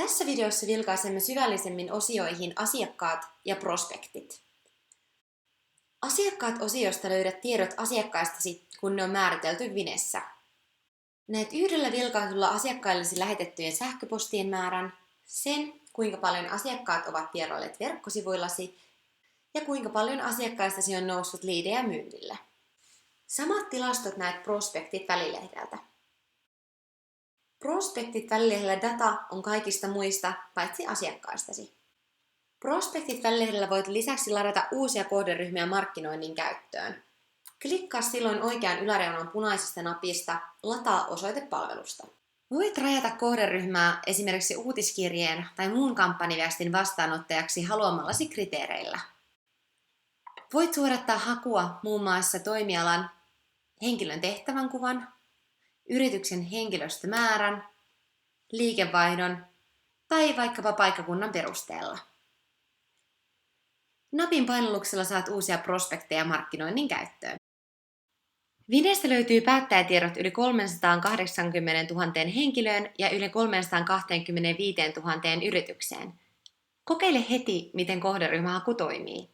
Tässä videossa vilkaisemme syvällisemmin osioihin asiakkaat ja prospektit. Asiakkaat-osiosta löydät tiedot asiakkaistasi, kun ne on määritelty Vinessä. Näet yhdellä vilkaisulla asiakkaillesi lähetettyjen sähköpostien määrän, sen, kuinka paljon asiakkaat ovat vierailleet verkkosivuillasi ja kuinka paljon asiakkaistasi on noussut liidejä myynnille. Samat tilastot näet prospektit välilehdeltä. Prospektit välilehdellä data on kaikista muista paitsi asiakkaistasi. Prospektit välilehdellä voit lisäksi ladata uusia kohderyhmiä markkinoinnin käyttöön. Klikkaa silloin oikean yläreunan punaisesta napista Lataa osoitepalvelusta. Voit rajata kohderyhmää esimerkiksi uutiskirjeen tai muun kampanjaviestin vastaanottajaksi haluamallasi kriteereillä. Voit suodattaa hakua muun muassa toimialan, henkilön tehtävänkuvan, yrityksen henkilöstömäärän, liikevaihdon tai vaikkapa paikkakunnan perusteella. Napin painalluksella saat uusia prospekteja markkinoinnin käyttöön. Vinestä löytyy päättäjätiedot yli 380 000 henkilöön ja yli 325 000 yritykseen. Kokeile heti, miten kohderyhmähaku toimii.